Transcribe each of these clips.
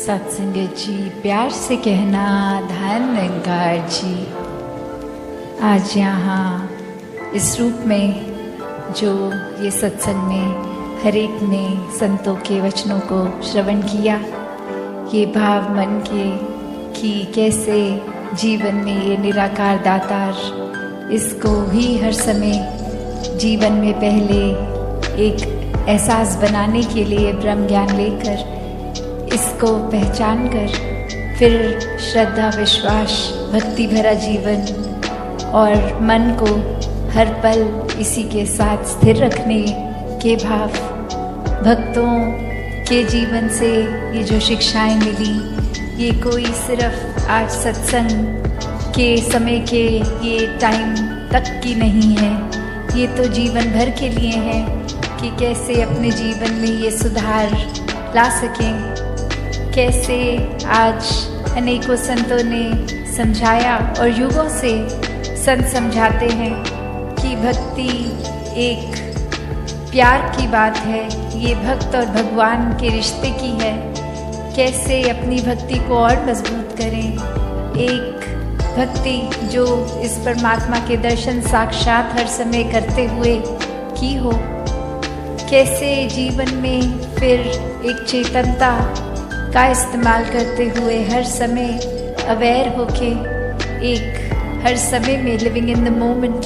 सत्संगत जी, प्यार से कहना धन निरंकार जी। आज यहाँ इस रूप में जो ये सत्संग में हर एक ने संतों के वचनों को श्रवण किया, ये भाव मन के कि कैसे जीवन में ये निराकार दातार इसको भी हर समय जीवन में पहले एक एहसास बनाने के लिए ब्रह्म ज्ञान लेकर इसको पहचान कर फिर श्रद्धा विश्वास भक्ति भरा जीवन और मन को हर पल इसी के साथ स्थिर रखने के भाव, भक्तों के जीवन से ये जो शिक्षाएं मिली, ये कोई सिर्फ आज सत्संग के समय के ये टाइम तक की नहीं है, ये तो जीवन भर के लिए है कि कैसे अपने जीवन में ये सुधार ला सकें। कैसे आज अनेकों संतों ने समझाया और युगों से संत समझाते हैं कि भक्ति एक प्यार की बात है, ये भक्त और भगवान के रिश्ते की है। कैसे अपनी भक्ति को और मजबूत करें, एक भक्ति जो इस परमात्मा के दर्शन साक्षात हर समय करते हुए की हो। कैसे जीवन में फिर एक चेतनता का इस्तेमाल करते हुए हर समय अवेयर होके एक हर समय में लिविंग इन द मोमेंट,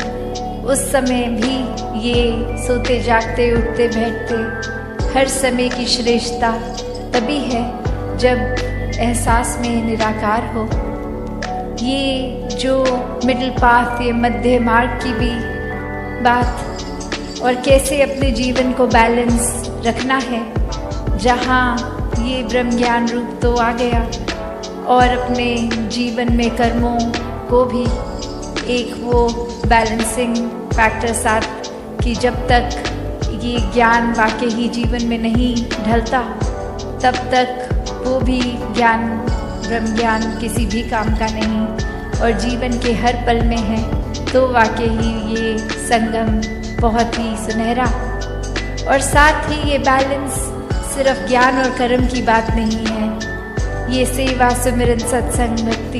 उस समय भी ये सोते जागते उठते बैठते हर समय की श्रेष्ठता तभी है जब एहसास में निराकार हो। ये जो मिडिल पाथ, ये मध्य मार्ग की भी बात, और कैसे अपने जीवन को बैलेंस रखना है, जहाँ ये ब्रह्म ज्ञान रूप तो आ गया और अपने जीवन में कर्मों को भी एक वो बैलेंसिंग फैक्टर साथ कि जब तक ये ज्ञान वाकई ही जीवन में नहीं ढलता तब तक वो भी ज्ञान, ब्रह्म ज्ञान किसी भी काम का नहीं, और जीवन के हर पल में है तो वाकई ही ये संगम बहुत ही सुनहरा। और साथ ही ये बैलेंस सिर्फ ज्ञान और कर्म की बात नहीं है, ये सेवा सुमिरन सत्संग भक्ति,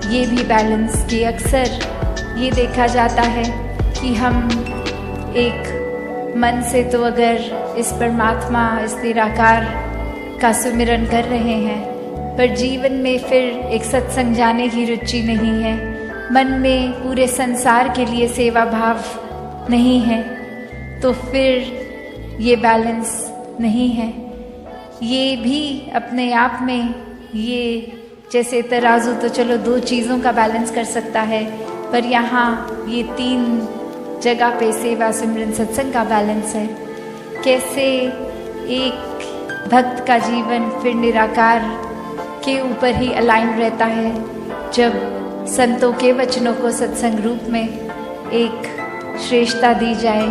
ये भी बैलेंस के अक्सर ये देखा जाता है कि हम एक मन से तो अगर इस परमात्मा, इस निराकार का सुमिरन कर रहे हैं, पर जीवन में फिर एक सत्संग जाने की रुचि नहीं है, मन में पूरे संसार के लिए सेवा भाव नहीं है, तो फिर ये बैलेंस नहीं है। ये भी अपने आप में ये जैसे तराजू तो चलो दो चीज़ों का बैलेंस कर सकता है, पर यहाँ ये तीन जगह पे सेवा सिमरन सत्संग का बैलेंस है। कैसे एक भक्त का जीवन फिर निराकार के ऊपर ही अलाइन रहता है जब संतों के वचनों को सत्संग रूप में एक श्रेष्ठता दी जाए,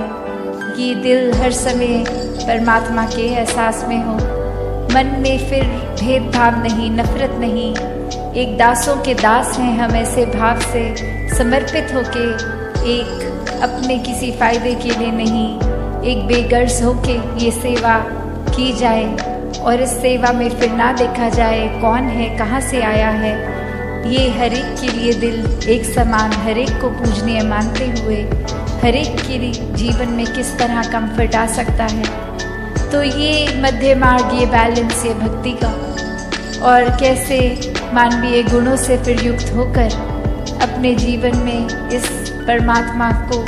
कि दिल हर समय परमात्मा के एहसास में हो, मन में फिर भेदभाव नहीं, नफरत नहीं, एक दासों के दास हैं हम ऐसे भाव से समर्पित होके, एक अपने किसी फायदे के लिए नहीं, एक बेगर्ज होके ये सेवा की जाए, और इस सेवा में फिर ना देखा जाए कौन है, कहाँ से आया है, ये हर एक के लिए दिल एक समान, हर एक को पूजनीय मानते हुए हर एक के जीवन में किस तरह कंफर्ट आ सकता है। तो ये मध्य मार्ग, ये बैलेंस, ये भक्ति का, और कैसे मानवीय गुणों से फिर युक्त होकर अपने जीवन में इस परमात्मा को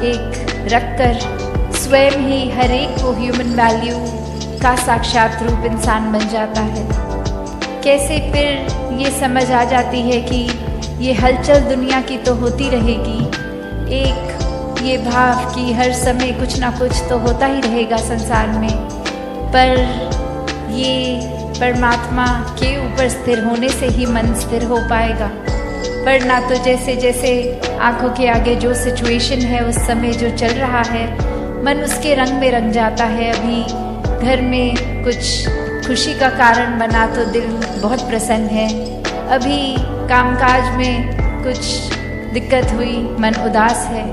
एक रखकर स्वयं ही हर एक को ह्यूमन वैल्यू का साक्षात रूप इंसान बन जाता है। कैसे फिर ये समझ आ जाती है कि ये हलचल दुनिया की तो होती रहेगी, एक ये भाव कि हर समय कुछ ना कुछ तो होता ही रहेगा संसार में, पर ये परमात्मा के ऊपर स्थिर होने से ही मन स्थिर हो पाएगा। वरना तो जैसे जैसे आंखों के आगे जो सिचुएशन है, उस समय जो चल रहा है, मन उसके रंग में रंग जाता है। अभी घर में कुछ खुशी का कारण बना तो दिल बहुत प्रसन्न है, अभी कामकाज में कुछ दिक्कत हुई, मन उदास है।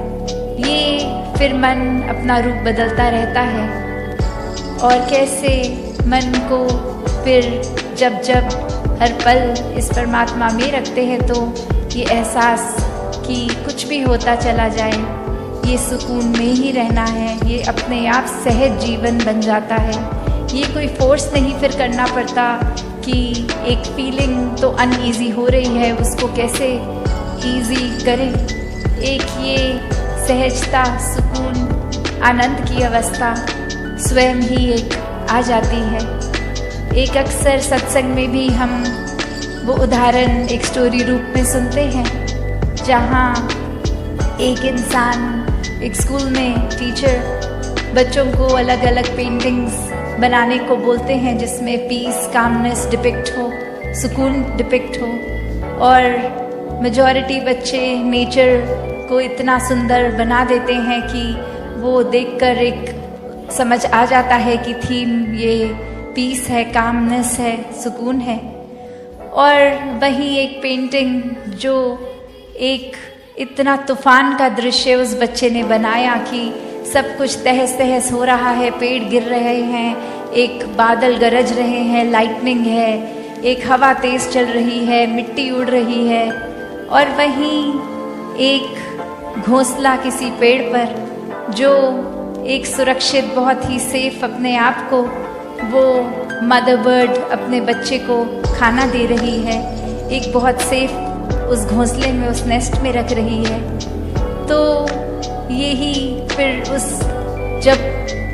ये फिर मन अपना रूप बदलता रहता है, और कैसे मन को फिर जब जब हर पल इस परमात्मा में रखते हैं तो ये एहसास कि कुछ भी होता चला जाए, ये सुकून में ही रहना है, ये अपने आप सहज जीवन बन जाता है। ये कोई फोर्स नहीं फिर करना पड़ता कि एक फीलिंग तो अनईजी हो रही है उसको कैसे ईजी करें। एक ये सहजता, सुकून, आनंद की अवस्था स्वयं ही एक आ जाती है। एक अक्सर सत्संग में भी हम वो उदाहरण एक स्टोरी रूप में सुनते हैं, जहाँ एक इंसान एक स्कूल में टीचर बच्चों को अलग अलग पेंटिंग्स बनाने को बोलते हैं जिसमें पीस, कामनेस डिपिक्ट हो, सुकून डिपिक्ट हो, और मेजॉरिटी बच्चे नेचर को इतना सुंदर बना देते हैं कि वो देखकर एक समझ आ जाता है कि थीम ये पीस है, कामनेस है, सुकून है। और वही एक पेंटिंग जो एक इतना तूफान का दृश्य उस बच्चे ने बनाया कि सब कुछ तहस तहस हो रहा है, पेड़ गिर रहे हैं, एक बादल गरज रहे हैं, लाइटनिंग है, एक हवा तेज चल रही है, मिट्टी उड़ रही है, और वहीं एक घोंसला किसी पेड़ पर जो एक सुरक्षित, बहुत ही सेफ अपने आप को वो मदर बर्ड अपने बच्चे को खाना दे रही है, एक बहुत सेफ उस घोंसले में, उस नेस्ट में रख रही है। तो यही फिर उस जब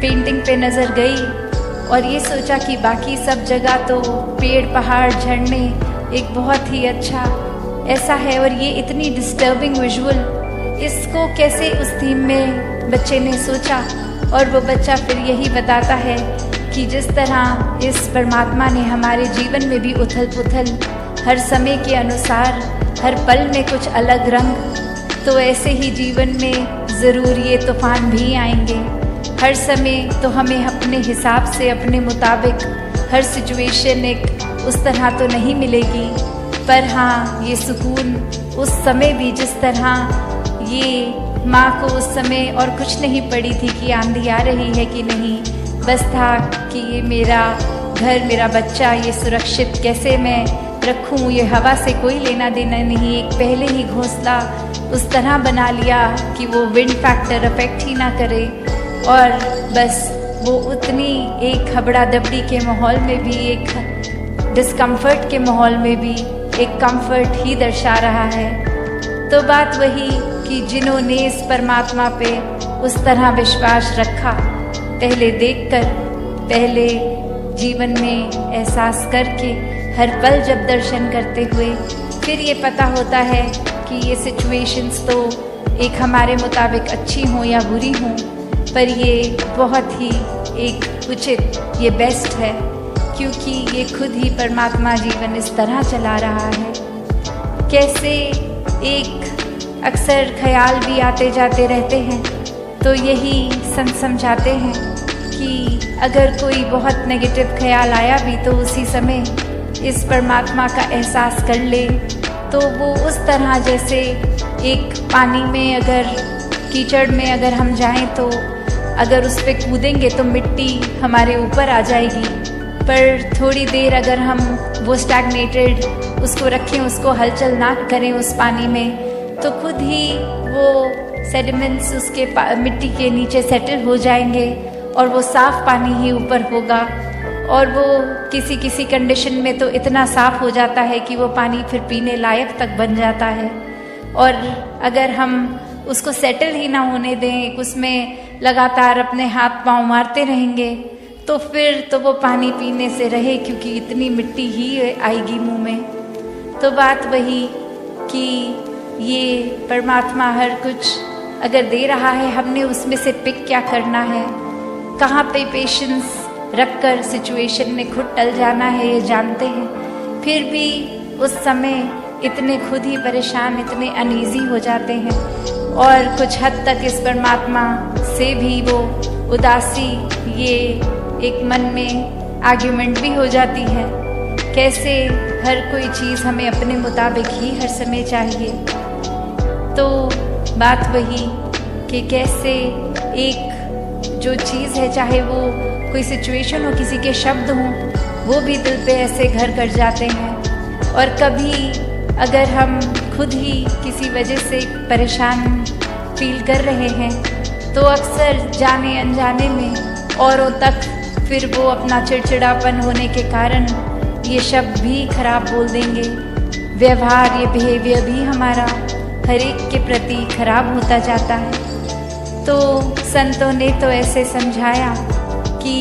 पेंटिंग पे नज़र गई और ये सोचा कि बाकी सब जगह तो पेड़, पहाड़, झरने एक बहुत ही अच्छा ऐसा है, और ये इतनी डिस्टर्बिंग विजुअल, इसको कैसे उस थीम में बच्चे ने सोचा। और वो बच्चा फिर यही बताता है कि जिस तरह इस परमात्मा ने हमारे जीवन में भी उथल पुथल, हर समय के अनुसार हर पल में कुछ अलग रंग, तो ऐसे ही जीवन में ज़रूर ये तूफान भी आएंगे। हर समय तो हमें अपने हिसाब से, अपने मुताबिक हर सिचुएशन एक उस तरह तो नहीं मिलेगी, पर हाँ ये सुकून उस समय भी, जिस तरह ये माँ को उस समय और कुछ नहीं पड़ी थी कि आंधी आ रही है कि नहीं, बस था कि ये मेरा घर, मेरा बच्चा, ये सुरक्षित कैसे मैं रखूं, ये हवा से कोई लेना देना नहीं। एक पहले ही घोंसला उस तरह बना लिया कि वो विंड फैक्टर अफेक्ट ही ना करे, और बस वो उतनी एक हबड़ा दबड़ी के माहौल में भी, एक डिस्कम्फर्ट के माहौल में भी एक कंफर्ट ही दर्शा रहा है। तो बात वही कि जिन्होंने इस परमात्मा पे उस तरह विश्वास रखा, पहले देखकर, पहले जीवन में एहसास करके, हर पल जब दर्शन करते हुए, फिर ये पता होता है कि ये सिचुएशंस तो एक हमारे मुताबिक अच्छी हों या बुरी हों, पर ये बहुत ही एक उचित, ये बेस्ट है, क्योंकि ये खुद ही परमात्मा जीवन इस तरह चला रहा है। कैसे एक अक्सर ख्याल भी आते जाते रहते हैं, तो यही संत समझाते हैं कि अगर कोई बहुत नेगेटिव ख्याल आया भी तो उसी समय इस परमात्मा का एहसास कर ले, तो वो उस तरह जैसे एक पानी में, अगर कीचड़ में अगर हम जाएं तो अगर उस पर कूदेंगे तो मिट्टी हमारे ऊपर आ जाएगी, पर थोड़ी देर अगर हम वो स्टैग्नेटेड उसको रखें, उसको हलचल ना करें उस पानी में, तो खुद ही वो सेडिमेंट्स उसके मिट्टी के नीचे सेटल हो जाएंगे और वो साफ़ पानी ही ऊपर होगा। और वो किसी किसी कंडीशन में तो इतना साफ़ हो जाता है कि वो पानी फिर पीने लायक तक बन जाता है। और अगर हम उसको सेटल ही ना होने दें, उसमें लगातार अपने हाथ पांव मारते रहेंगे, तो फिर तो वो पानी पीने से रहे, क्योंकि इतनी मिट्टी ही आएगी मुंह में। तो बात वही कि ये परमात्मा हर कुछ अगर दे रहा है, हमने उसमें से पिक क्या करना है, कहाँ पे पेशेंस रखकर सिचुएशन में खुद टल जाना है, ये जानते हैं। फिर भी उस समय इतने खुद ही परेशान, इतने अनईजी हो जाते हैं, और कुछ हद तक इस परमात्मा से भी वो उदासी, ये एक मन में आर्ग्यूमेंट भी हो जाती है। कैसे हर कोई चीज़ हमें अपने मुताबिक ही हर समय चाहिए। तो बात वही कि कैसे एक जो चीज़ है, चाहे वो कोई सिचुएशन हो, किसी के शब्द हों, वो भी दिल पे ऐसे घर कर जाते हैं। और कभी अगर हम खुद ही किसी वजह से परेशान फील कर रहे हैं तो अक्सर जाने अनजाने में औरों तक फिर वो अपना चिड़चिड़ापन होने के कारण ये शब्द भी खराब बोल देंगे। व्यवहार, ये बिहेवियर भी हमारा हर एक के प्रति खराब होता जाता है। तो संतों ने तो ऐसे समझाया कि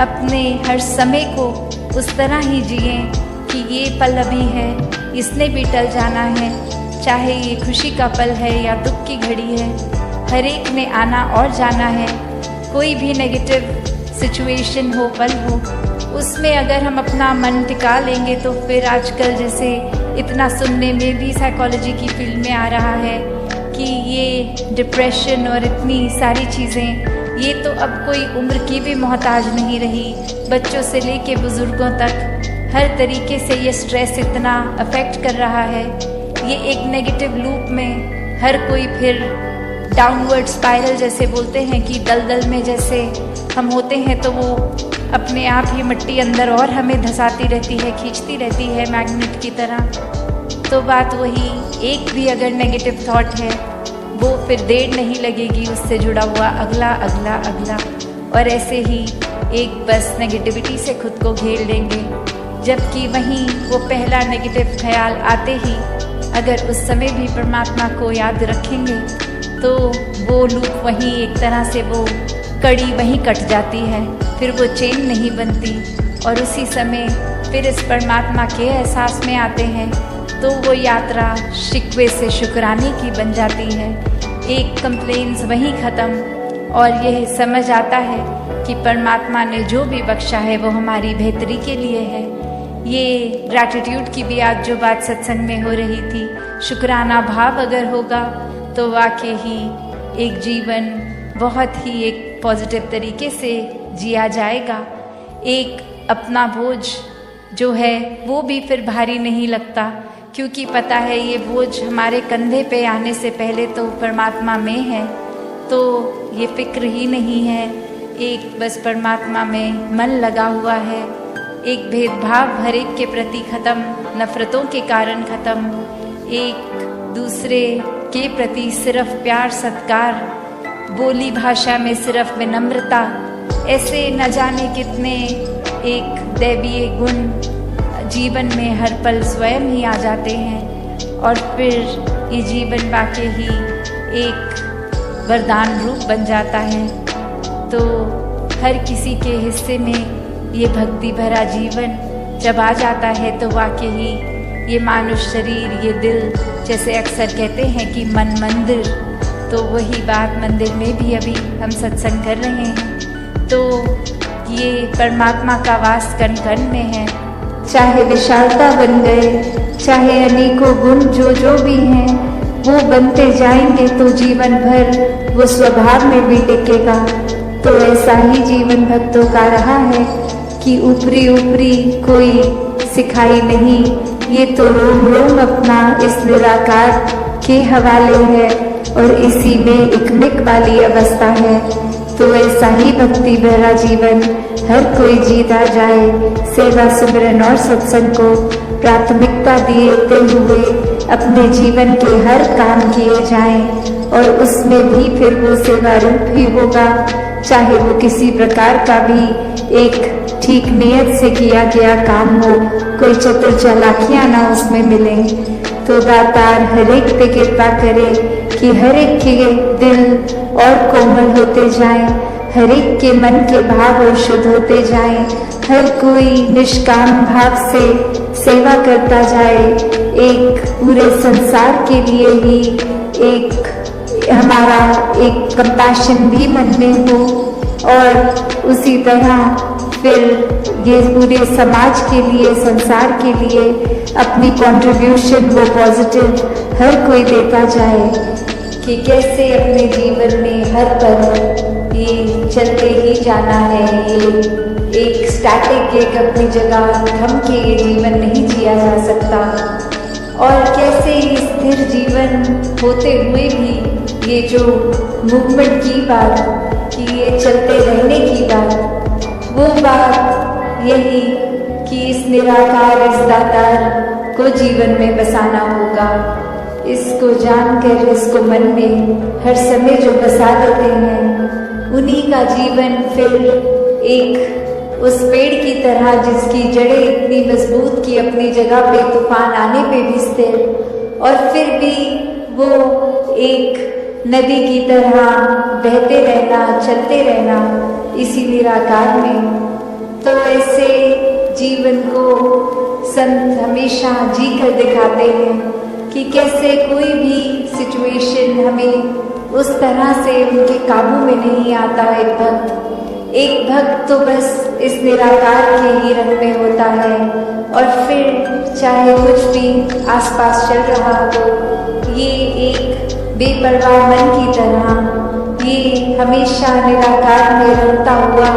अपने हर समय को उस तरह ही जिए कि ये पल अभी है, इसने भी टल जाना है, चाहे ये खुशी का पल है या दुख की घड़ी है, हर एक ने आना और जाना है। कोई भी नेगेटिव सिचुएशन हो, पल हो, उसमें अगर हम अपना मन टिका लेंगे तो फिर आजकल जैसे इतना सुनने में भी साइकोलॉजी की फील्ड में आ रहा है कि ये डिप्रेशन और इतनी सारी चीज़ें, ये तो अब कोई उम्र की भी मोहताज नहीं रही। बच्चों से लेके बुज़ुर्गों तक हर तरीके से ये स्ट्रेस इतना अफेक्ट कर रहा है। ये एक नेगेटिव लूप में हर कोई फिर डाउनवर्ड स्पाइरल जैसे बोलते हैं कि दलदल में जैसे हम होते हैं तो वो अपने आप ही मिट्टी अंदर और हमें धंसाती रहती है, खींचती रहती है मैग्नेट की तरह। तो बात वही, एक भी अगर नेगेटिव थॉट है वो फिर देर नहीं लगेगी उससे जुड़ा हुआ अगला अगला अगला, और ऐसे ही एक बस नेगेटिविटी से खुद को घेर लेंगे। जबकि वहीं वो पहला नेगेटिव ख्याल आते ही अगर उस समय भी परमात्मा को याद रखेंगे तो वो लूप वहीं एक तरह से वो कड़ी वहीं कट जाती है, फिर वो चेन नहीं बनती और उसी समय फिर इस परमात्मा के एहसास में आते हैं तो वो यात्रा शिकवे से शुक्राने की बन जाती है। एक कंप्लेंट्स वहीं ख़त्म और यह समझ आता है कि परमात्मा ने जो भी बख्शा है वो हमारी बेहतरी के लिए है। ये ग्रैटिट्यूड की भी आज जो बात सत्संग में हो रही थी, शुक्राना भाव अगर होगा तो वाकई ही एक जीवन बहुत ही एक पॉजिटिव तरीके से जिया जाएगा। एक अपना बोझ जो है वो भी फिर भारी नहीं लगता, क्योंकि पता है ये बोझ हमारे कंधे पे आने से पहले तो परमात्मा में है, तो ये फिक्र ही नहीं है। एक बस परमात्मा में मन लगा हुआ है, एक भेदभाव हर एक के प्रति ख़त्म, नफ़रतों के कारण ख़त्म, एक दूसरे के प्रति सिर्फ प्यार सत्कार, बोली भाषा में सिर्फ विनम्रता, ऐसे न जाने कितने एक दैवीय गुण जीवन में हर पल स्वयं ही आ जाते हैं और फिर ये जीवन वाकई ही एक वरदान रूप बन जाता है। तो हर किसी के हिस्से में ये भक्ति भरा जीवन जब आ जाता है तो वाकई ही ये मानुष शरीर, ये दिल, जैसे अक्सर कहते हैं कि मन मंदिर, तो वही बात मंदिर में भी अभी हम सत्संग कर रहे हैं। तो ये परमात्मा का वास कण कण में है, चाहे विशालता बन गए, चाहे अनेकों गुण जो भी हैं वो बनते जाएंगे तो जीवन भर वो स्वभाव में भी टिकेगा। तो ऐसा ही जीवन भक्तों का रहा है कि ऊपरी ऊपरी कोई सिखाई नहीं, ये तो रोम रोम अपना इस निराकार के हवाले है और इसी में एक मिक वाली अवस्था है। तो ऐसा ही भक्ति भरा जीवन हर कोई जीता जाए, सेवा सिमरन और सत्संग को प्राथमिकता देते हुए अपने जीवन के हर काम किए जाएं और उसमें भी फिर वो सेवा रूप ही होगा, चाहे वो किसी प्रकार का भी एक ठीक नियत से किया गया काम हो, कोई चतुर चालाकियां ना उसमें मिले। तो दातार हर एक पे कृपा करे कि हर एक के दिल और कोमल होते जाएं, हर एक के मन के भाव और शुद्ध होते जाएं, हर कोई निष्काम भाव से सेवा करता जाए, एक पूरे संसार के लिए ही एक हमारा एक कंपैशन भी मन में हो और उसी तरह फिर ये पूरे समाज के लिए, संसार के लिए अपनी कंट्रीब्यूशन वो पॉजिटिव हर कोई देता जाए कि कैसे अपने जीवन में हर पल ये चलते ही जाना है। ये एक स्टैटिक एक अपनी जगह थम के ये जीवन नहीं जिया जा सकता और कैसे ये स्थिर जीवन होते हुए भी ये जो मूवमेंट की बात, कि ये चलते रहने की बात, वो बात यही कि इस निराकार, इस दातार को जीवन में बसाना होगा। इसको जानकर इसको मन में हर समय जो बसा देते हैं, उन्हीं का जीवन फिर एक उस पेड़ की तरह जिसकी जड़ें इतनी मजबूत कि अपनी जगह पे तूफान आने पे भी स्थिर, और फिर भी वो एक नदी की तरह बहते रहना, चलते रहना इसी निराकार में। तो ऐसे जीवन को संत हमेशा जी कर दिखाते हैं कि कैसे कोई भी सिचुएशन हमें उस तरह से उनके काबू में नहीं आता। एक भक्त तो बस इस निराकार के ही रंग में होता है, और फिर चाहे कुछ भी आसपास चल रहा हो, ये एक बेपरवाह मन की तरह ये हमेशा निराकार में रमता हुआ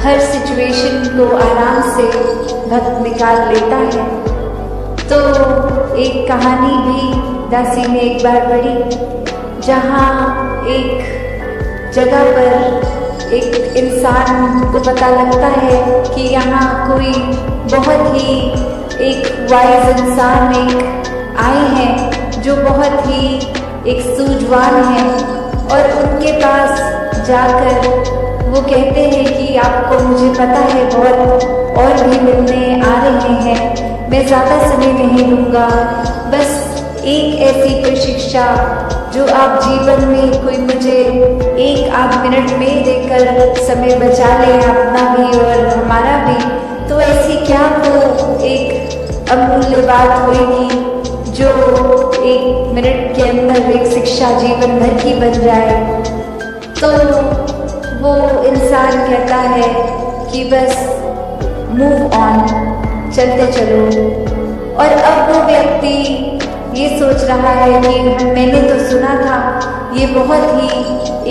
हर सिचुएशन को आराम से भक्त निकाल लेता है। तो एक कहानी भी दासी ने एक बार पढ़ी, जहाँ एक जगह पर एक इंसान को पता लगता है कि यहाँ कोई बहुत ही एक वाइज इंसान एक आए हैं जो बहुत ही एक सूझवान है, और उनके पास जाकर वो कहते हैं कि आपको मुझे पता है बहुत और भी मिलने आ रहे हैं, मैं ज़्यादा समय नहीं लूँगा, बस एक ऐसी कोई शिक्षा जो आप जीवन में कोई मुझे एक आध मिनट में देकर समय बचा लें, अपना भी और हमारा भी। तो ऐसी क्या वो एक अमूल्य बात होगी जो एक मिनट के अंदर एक शिक्षा जीवन भर की बन जाए। तो वो इंसान कहता है कि बस मूव ऑन, चलते चलो। और अब वो व्यक्ति ये सोच रहा है कि मैंने तो सुना था ये बहुत ही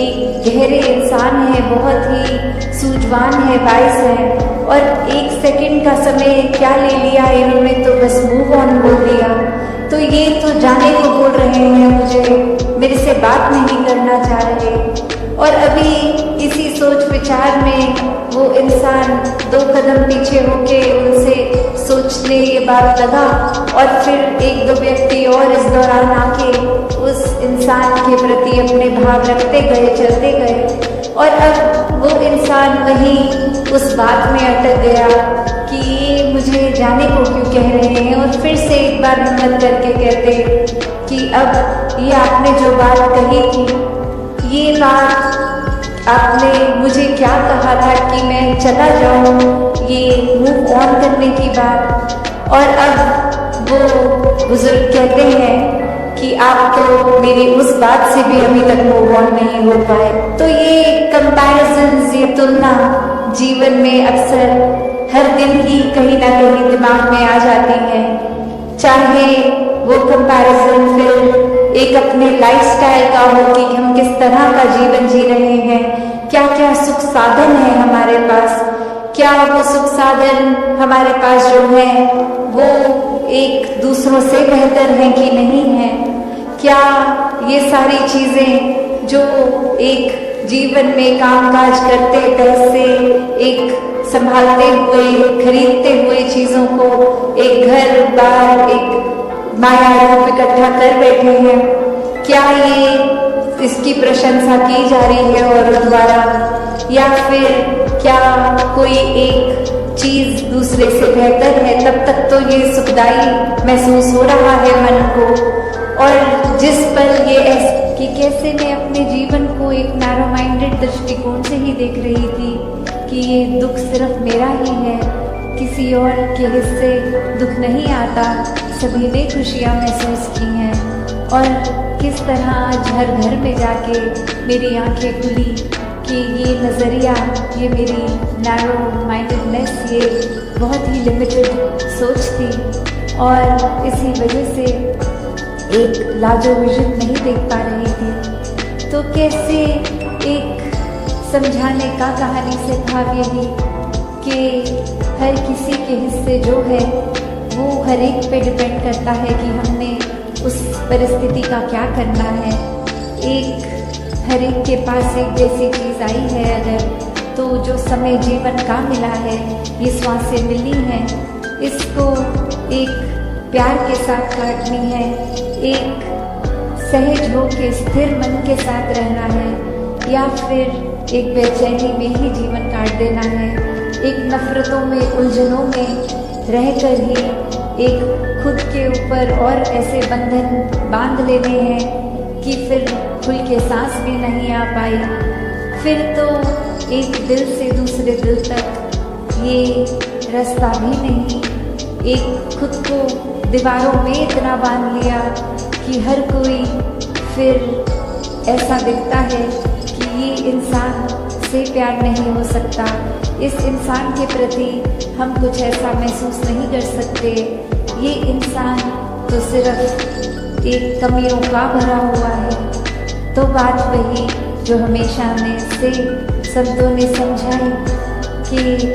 एक गहरे इंसान है, बहुत ही सूझवान है, वाइस है, और एक सेकंड का समय क्या ले लिया इन्होंने, तो बस मूव ऑन बोल दिया। तो ये तो जाने को बोल रहे हैं मुझे, मेरे से बात नहीं करना चाह रहे। और अभी इसी सोच विचार में वो इंसान 2 कदम पीछे होके उनसे सोचने ये बात लगा, और फिर 1-2 व्यक्ति और इस दौरान आके उस इंसान के प्रति अपने भाव रखते गए, चलते गए। और अब वो इंसान वहीं उस बात में अटक गया कि ये मुझे जाने को क्यों कह रहे हैं, और फिर से एक बार हिम्मत करके कहते कि अब ये आपने जो बात कही थी, ये बात आपने मुझे क्या कहा था कि मैं चला जाऊं, ये मूव ऑन करने की बात। और अब वो बुजुर्ग कहते हैं कि आप तो मेरी उस बात से भी अभी तक मूव ऑन नहीं हो पाए। तो ये कंपैरिजंस, ये तुलना जीवन में अक्सर हर दिन ही कहीं ना कहीं दिमाग में आ जाती है। चाहे वो कंपैरिजन फिर एक अपने लाइफस्टाइल का हो कि हम किस तरह का जीवन जी रहे हैं, क्या क्या सुख साधन है हमारे पास, क्या वो सुख साधन हमारे पास जो है वो एक दूसरों से बेहतर हैं कि नहीं है, क्या ये सारी चीज़ें जो एक जीवन में कामकाज करते, पैसे एक संभालते हुए, खरीदते हुए चीज़ों को, एक घर बार, एक माया रूप इकट्ठा कर बैठे हैं, क्या ये इसकी प्रशंसा की जा रही है औरों द्वारा, या फिर क्या कोई एक चीज़ दूसरे से बेहतर है, तब तक तो ये सुखदाई महसूस हो रहा है मन को। और जिस पर ये कि कैसे मैं अपने जीवन को एक नैरो माइंडेड दृष्टिकोण से ही देख रही थी कि ये दुख सिर्फ मेरा ही है, किसी और के हिस्से दुख नहीं आता, सभी ने खुशियाँ महसूस की हैं। और किस तरह आज हर घर में जाके मेरी आंखें खुली कि ये नज़रिया, ये मेरी नैरो माइंडेडनेस, ये बहुत ही लिमिटेड सोच थी, और इसी वजह से एक लार्जर विजन नहीं देख पा रही थी। तो कैसे एक समझाने का कहानी से भाव यही कि हर किसी के हिस्से जो है वो हर एक पे डिपेंड करता है कि हमने उस परिस्थिति का क्या करना है। एक हर एक के पास एक जैसी चीज़ आई है, अगर तो जो समय जीवन का मिला है, ये श्वासें मिली हैं, इसको एक प्यार के साथ काटनी है, एक सहज हो के स्थिर मन के साथ रहना है, या फिर एक बेचैनी में ही जीवन काट देना है, एक नफरतों में उलझनों में रहकर ही एक खुद के ऊपर और ऐसे बंधन बांध लेने हैं कि फिर खुल के सांस भी नहीं आ पाई। फिर तो एक दिल से दूसरे दिल तक ये रास्ता भी नहीं। एक खुद को दीवारों में इतना बांध लिया कि हर कोई फिर ऐसा दिखता है कि ये इंसान से प्यार नहीं हो सकता, इस इंसान के प्रति हम कुछ ऐसा महसूस नहीं कर सकते, ये इंसान तो सिर्फ एक कमियों का भरा हुआ है। तो बात वही जो हमेशा हमें से संतों ने समझाई कि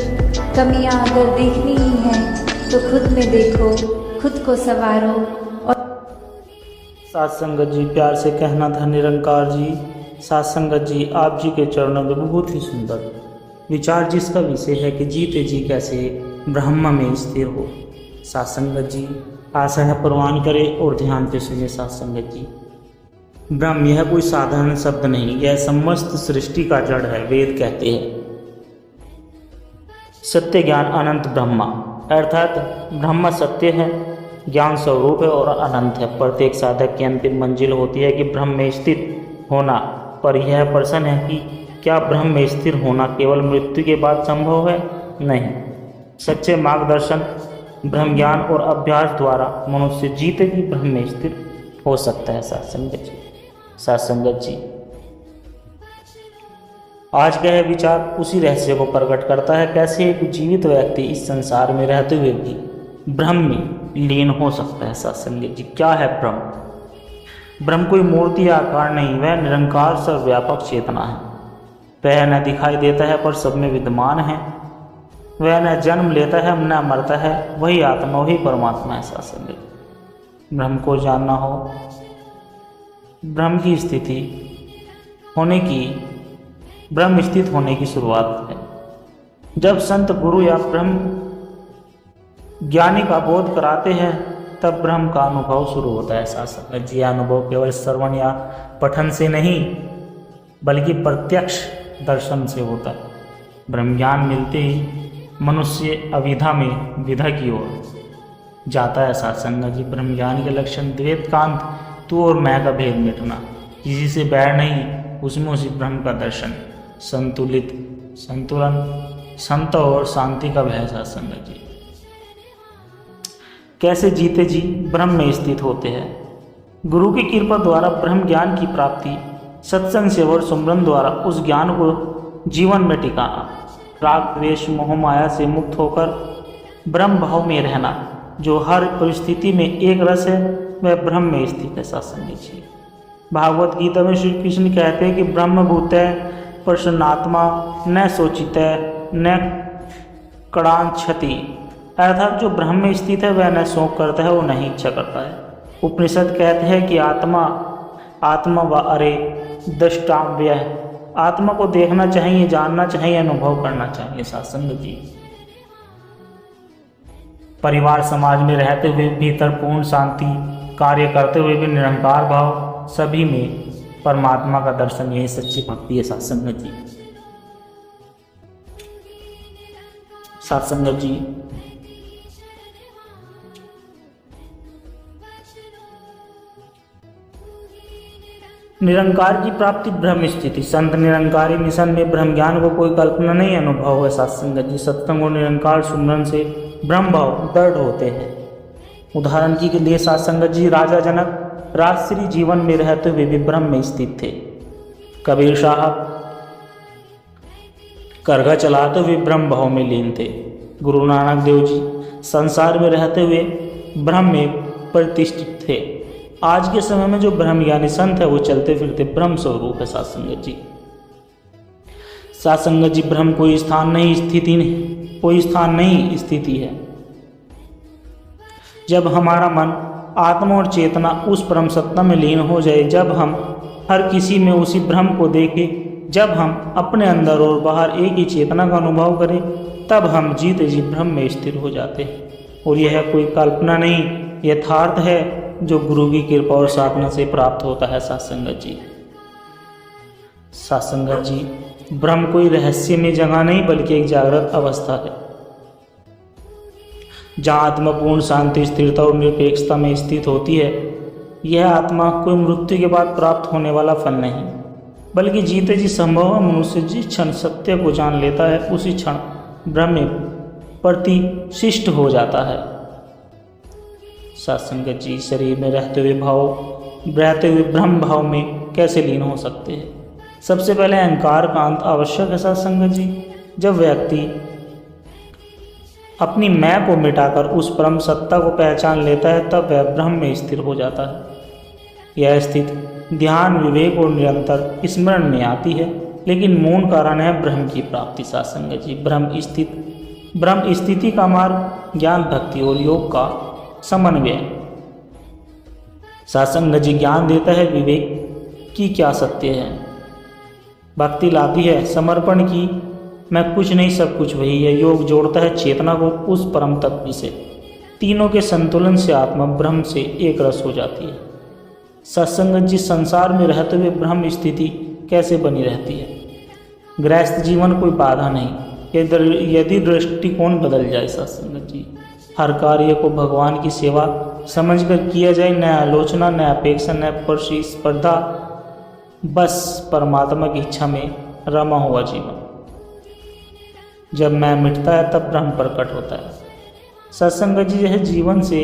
कमियां अगर देखनी ही हैं तो खुद में देखो, खुद को संवारो। और साथ संगत जी, प्यार से कहना था निरंकार जी। साथ संगत जी, आप जी के चरणों में बहुत ही सुंदर विचार जिसका विषय है कि जीते जी कैसे ब्रह्म में स्थिर हो। साथ संगत जी, आशा है प्रवान करें और ध्यान से सुनिए। साथ संगत जी, ब्रह्म यह कोई साधारण शब्द नहीं, यह समस्त सृष्टि का जड़ है। वेद कहते हैं सत्य ज्ञान अनंत ब्रह्मा, अर्थात ब्रह्म सत्य है, ज्ञान स्वरूप है और अनंत है। प्रत्येक साधक की अंतिम मंजिल होती है कि ब्रह्म में स्थित होना, पर यह प्रश्न है कि क्या ब्रह्म में स्थिर होना केवल मृत्यु के बाद संभव है? नहीं। सच्चे मार्गदर्शन, ब्रह्म ज्ञान और अभ्यास द्वारा मनुष्य जीते जी ब्रह्म में स्थिर हो सकता है। साथ संगत जी, साथ संगत जी, आज का यह विचार उसी रहस्य को प्रकट करता है, कैसे एक जीवित व्यक्ति इस संसार में रहते हुए भी ब्रह्म में लीन हो सकता है। साथ संगत जी, क्या है ब्रह्म? ब्रह्म कोई मूर्ति या आकार नहीं, वह निरंकार सर्वव्यापक चेतना है। वह न दिखाई देता है पर सब में विद्यमान है, वह न जन्म लेता है न मरता है, वही आत्मा, वही परमात्मा है। साथ संगत, ब्रह्म को जानना हो, ब्रह्म की स्थिति होने की, ब्रह्म स्थित होने की शुरुआत है जब संत गुरु या ब्रह्म ज्ञानी का बोध कराते हैं, तब ब्रह्म का अनुभव शुरू होता है। साथ संगत जी, अनुभव केवल श्रवण या पठन से नहीं बल्कि प्रत्यक्ष दर्शन से होता है। ब्रह्म ज्ञान मिलते ही मनुष्य अविधा में विधा की ओर जाता है। साथ संगत जी, ब्रह्म ज्ञान के लक्षण द्वैत कांत, तू और मैं का भेद मिटना, किसी से बैर नहीं, उसमें उसी ब्रह्म का दर्शन, संतुलित संतुलन, संत और शांति का भय। साथ संगत जी, कैसे जीते जी ब्रह्म में स्थित होते हैं? गुरु की कृपा द्वारा ब्रह्म ज्ञान की प्राप्ति, सत्संग सेवा और सुमरन द्वारा उस ज्ञान को जीवन में टिकाना, राग द्वेष मोह माया से मुक्त होकर ब्रह्म भाव में रहना, जो हर परिस्थिति में एक रस है, वह ब्रह्म में स्थित है। साथ संगत जी, भागवत गीता में श्री कृष्ण कहते हैं कि ब्रह्म भूतै प्रसन्नात्मा न शोचितै न कड़ांछति, अर्थात जो ब्रह्म में स्थित है वह न शोक करता है, वो नहीं इच्छा करता है। उपनिषद कहते हैं कि आत्मा व अरे दृष्टाव्य, आत्मा को देखना चाहिए, जानना चाहिए, अनुभव करना चाहिए। साथ संगत जी, परिवार समाज में रहते हुए भीतर पूर्ण शांति, कार्य करते हुए भी निरंकार भाव, सभी में परमात्मा का दर्शन, यही सच्ची भक्ति है। साथ संगत जी, साथ संगत जी, निरंकार की प्राप्ति ब्रह्म स्थिति, संत निरंकारी मिशन में ब्रह्म ज्ञान को कोई कल्पना नहीं अनुभव है। साथ संगत जी, सत्संग और निरंकार सुमरन से ब्रह्म भाव दृढ़ होते हैं। उदाहरण के लिए साथ संगत जी, राजा जनक राजश्री जीवन में रहते हुए भी ब्रह्म में स्थित थे। कबीर साहब करघा चलाते हुए ब्रह्म भाव में लीन थे। गुरु नानक देव जी संसार में रहते हुए ब्रह्म में प्रतिष्ठित थे। आज के समय में जो ब्रह्म ज्ञानी संत है वो चलते फिरते ब्रह्म स्वरूप है। साथ संगत जी, साथ संगत जी, ब्रह्म कोई स्थान नहीं, स्थिति नहीं, कोई स्थान नहीं, स्थिति है। जब हमारा मन, आत्मा और चेतना उस परम सत्ता में लीन हो जाए, जब हम हर किसी में उसी ब्रह्म को देखें, जब हम अपने अंदर और बाहर एक ही चेतना का अनुभव करें तब हम जीते जी ब्रह्म में स्थिर हो जाते हैं। और यह कोई कल्पना नहीं, यथार्थ है जो गुरु की कृपा और साधना से प्राप्त होता है। सत्संगत जी, सत्संगत जी, ब्रह्म कोई रहस्य में जगह नहीं बल्कि एक जागृत अवस्था है जहाँ आत्मा पूर्ण शांति, स्थिरता और निरपेक्षता में स्थित होती है। यह आत्मा कोई मृत्यु के बाद प्राप्त होने वाला फल नहीं, बल्कि जीते जी संभव मनुष्य जिस क्षण सत्य को जान लेता है उसी क्षण ब्रह्म में प्रतिष्ठित हो जाता है। सत्संगत जी, शरीर में रहते हुए ब्रह्म भाव में कैसे लीन हो सकते हैं? सबसे पहले अहंकार का अंत आवश्यक है। सत्संगत जी, जब व्यक्ति अपनी मैं को मिटाकर उस परम सत्ता को पहचान लेता है तब वह ब्रह्म में स्थिर हो जाता है। यह स्थिति ध्यान, विवेक और निरंतर स्मरण में आती है, लेकिन मूल कारण है ब्रह्म की प्राप्ति। सत्संगत जी, ब्रह्म स्थिति का मार्ग ज्ञान, भक्ति और योग का समन्वय। सत्संगत जी ज्ञान देता है विवेक की क्या सत्य है, भक्ति लाती है समर्पण की, मैं कुछ नहीं सब कुछ वही है। योग जोड़ता है चेतना को उस परम तत्व से। तीनों के संतुलन से आत्मा ब्रह्म से एक रस हो जाती है। सत्संगत जी, संसार में रहते हुए ब्रह्म स्थिति कैसे बनी रहती है? गृहस्थ जीवन कोई बाधा नहीं यदि दृष्टिकोण बदल जाए। सत्संगत जी, हर कार्य को भगवान की सेवा समझकर किया जाए, न आलोचना, न अपेक्षा, न प्रतिस्पर्धा, बस परमात्मा की इच्छा में रमा हुआ जीवन। जब मैं मिटता है तब ब्रह्म प्रकट होता है। सत्संगत जी, यह जीवन से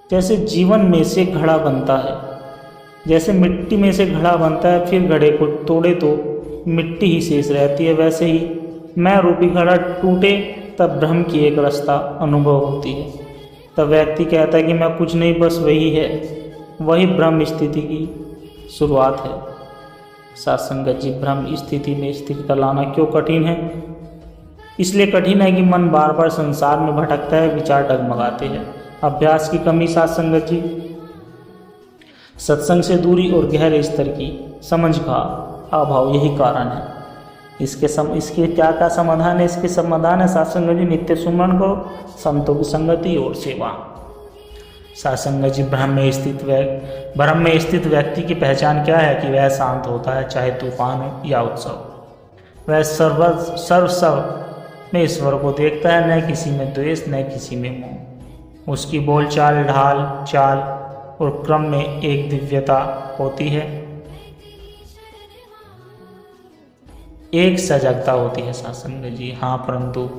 जैसे जीवन में से घड़ा बनता है, जैसे मिट्टी में से घड़ा बनता है, फिर घड़े को तोड़े तो मिट्टी ही शेष रहती है, वैसे ही मैं रूपी घड़ा टूटे तब ब्रह्म की एक रास्ता अनुभव होती है। तब व्यक्ति कहता है कि मैं कुछ नहीं, बस वही है। वही ब्रह्म स्थिति की शुरुआत है। सत्संगत जी, ब्रह्म स्थिति में स्थिरता लाना क्यों कठिन है? इसलिए कठिन है कि मन बार बार संसार में भटकता है, विचार डगमगाते हैं। अभ्यास की कमी। सत्संगत जी, सत्संग से दूरी और गहरे स्तर की समझ का अभाव यही कारण है। इसके क्या समाधान है? इसके समाधान है सत्संगत जी, नित्य सुमरण करो, संतों की संगति और सेवा। सत्संगत जी, ब्रह्म में स्थित व्यक्ति की पहचान क्या है? कि वह शांत होता है, चाहे तूफान हो या उत्सव। वह सर्व में ईश्वर को देखता है, न किसी में द्वेष, न किसी में मोह। उसकी बोलचाल, ढाल, चाल और क्रम में एक दिव्यता होती है, एक सजगता होती है। सत्संगत जी, हाँ, परंतु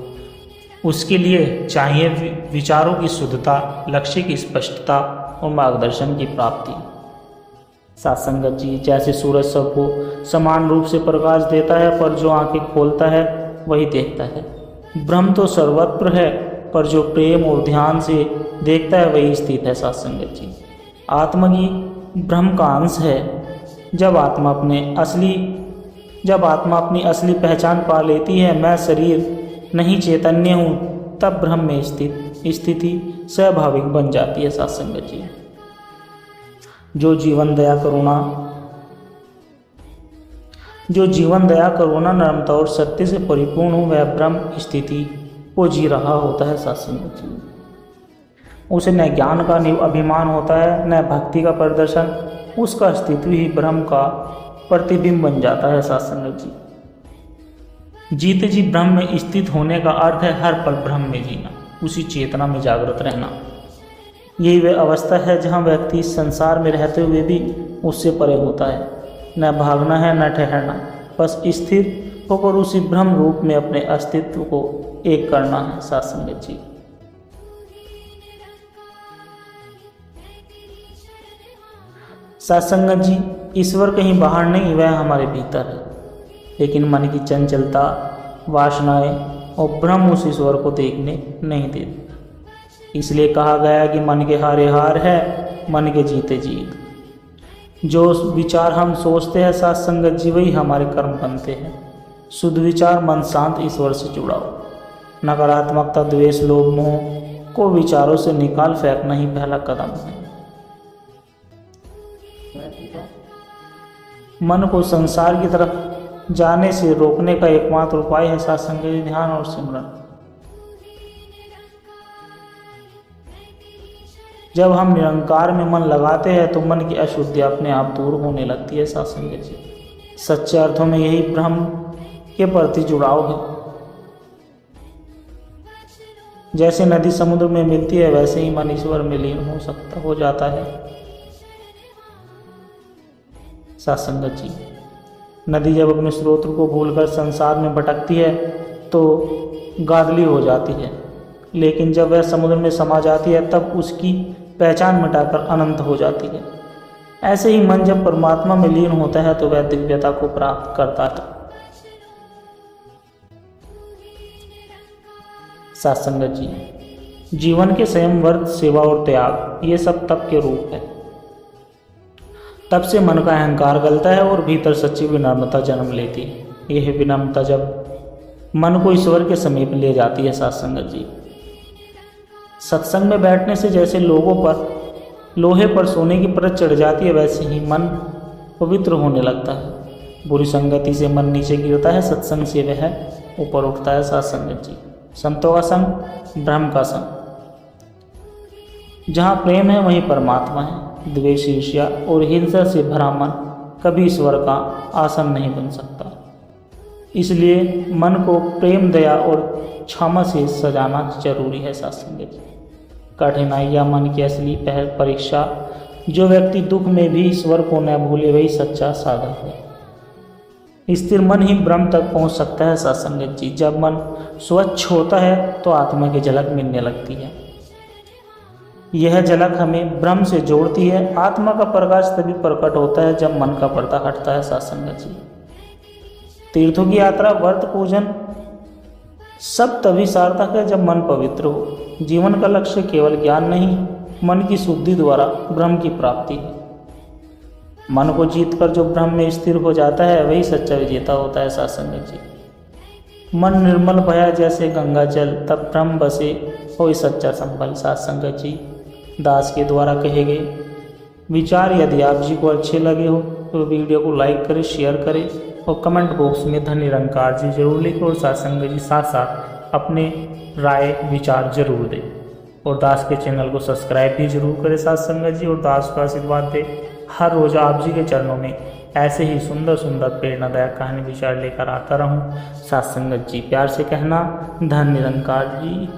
उसके लिए चाहिए विचारों की शुद्धता, लक्ष्य की स्पष्टता और मार्गदर्शन की प्राप्ति। सत्संगत जी, जैसे सूरज सबको समान रूप से प्रकाश देता है, पर जो आंखें खोलता है वही देखता है। ब्रह्म तो सर्वत्र है, पर जो प्रेम और ध्यान से देखता है वही स्थित है। सत्संगत जी, आत्मा की ब्रह्म का अंश है। जब आत्मा अपनी असली पहचान पा लेती है, मैं शरीर नहीं चैतन्य हूँ, तब ब्रह्म में स्थिति स्वाभाविक बन जाती है। सत्संगत जी, जो जीवन दया करुणा, नम्रता और सत्य से परिपूर्ण हो, वह ब्रह्म स्थिति को जी रहा होता है। सत्संगत जी, उसे न ज्ञान का अभिमान होता है, न भक्ति का प्रदर्शन। उसका अस्तित्व ही ब्रह्म का प्रतिबिंब बन जाता है। सत्संगत जी, जीते जी ब्रह्म में स्थित होने का अर्थ है हर पल ब्रह्म में जीना, उसी चेतना में जागृत रहना। यही वह अवस्था है जहाँ व्यक्ति संसार में रहते हुए भी उससे परे होता है। न भागना है, न ठहरना, बस स्थिर होकर उसी ब्रह्म रूप में अपने अस्तित्व को एक करना है। सत्संगत जी, सत्संगत जी, ईश्वर कहीं बाहर नहीं, वह हमारे भीतर है। लेकिन मन की चंचलता, वासनाएं और ब्रह्म उस ईश्वर को देखने नहीं देते। इसलिए कहा गया कि मन के हारे हार है, मन के जीते जीत। जो विचार हम सोचते हैं सत्संगत जी, वही हमारे कर्म बनते हैं। शुद्ध विचार, मन शांत, ईश्वर से जुड़ाओ। नकारात्मकता, द्वेष, लोभ, मोह को विचारों से निकाल फेंकना ही पहला कदम है। मन को संसार की तरफ जाने से रोकने का एकमात्र उपाय है सात्संग, ध्यान और सिमरन। जब हम निरंकार में मन लगाते हैं तो मन की अशुद्धि अपने आप दूर होने लगती है सात्संग जी। सच्चे अर्थों में यही ब्रह्म के प्रति जुड़ाव है। जैसे नदी समुद्र में मिलती है वैसे ही मन ईश्वर में लीन हो जाता है सात्संगत जी। नदी जब अपने स्रोत को भूलकर संसार में भटकती है तो गादली हो जाती है, लेकिन जब वह समुद्र में समा जाती है तब उसकी पहचान मिटाकर अनंत हो जाती है। ऐसे ही मन जब परमात्मा में लीन होता है तो वह दिव्यता को प्राप्त करता है सात्संगत जी। जीवन के संयम, व्रत, सेवा और त्याग ये सब तप के रूप है। तब से मन का अहंकार गलता है और भीतर सच्ची विनम्रता जन्म लेती है। यह विनम्रता जब मन को ईश्वर के समीप ले जाती है सात्संगत जी। सत्संग में बैठने से जैसे लोहे पर सोने की परत चढ़ जाती है वैसे ही मन पवित्र होने लगता है। बुरी संगति से मन नीचे गिरता है, सत्संग से वह ऊपर उठता है सात्संगत जी। संतों का संग, ब्रह्म का संग। जहाँ प्रेम है वहीं परमात्मा है। द्वेष, ईर्ष्या और हिंसा से भरा मन कभी ईश्वर का आसन नहीं बन सकता। इसलिए मन को प्रेम, दया और क्षमा से सजाना जरूरी है सात्संगत जी। कठिनाइयाँ मन की असली परीक्षा। जो व्यक्ति दुख में भी ईश्वर को न भूले वही सच्चा साधक है। स्थिर मन ही ब्रह्म तक पहुंच सकता है सात्संगत जी। जब मन स्वच्छ होता है तो आत्मा की झलक मिलने लगती है। यह झलक हमें ब्रह्म से जोड़ती है। आत्मा का प्रकाश तभी प्रकट होता है जब मन का पर्दा हटता है सात्संगत जी। तीर्थों की यात्रा, व्रत, पूजन सब तभी सार्थक है जब मन पवित्र हो। जीवन का लक्ष्य केवल ज्ञान नहीं, मन की शुद्धि द्वारा ब्रह्म की प्राप्ति है। मन को जीतकर जो ब्रह्म में स्थिर हो जाता है वही सच्चा विजेता होता है सात्संगत जी। मन निर्मल भया जैसे गंगा जल, तब ब्रह्म बसे वही सच्चा संबल सात्संगत जी। दास के द्वारा कहे गए विचार यदि आप जी को अच्छे लगे हो तो वीडियो को लाइक करें, शेयर करें और कमेंट बॉक्स में धन निरंकार जी जरूर लिखें। और सात्संगत जी साथ साथ अपने राय विचार जरूर दें और दास के चैनल को सब्सक्राइब भी जरूर करें सात्संगत जी। और दास को आशीर्वाद दे। हर रोज़ आप जी के चरणों में ऐसे ही सुंदर सुंदर प्रेरणादायक कहानी विचार लेकर आता रहूं सात्संगत जी। प्यार से कहना धन निरंकार जी।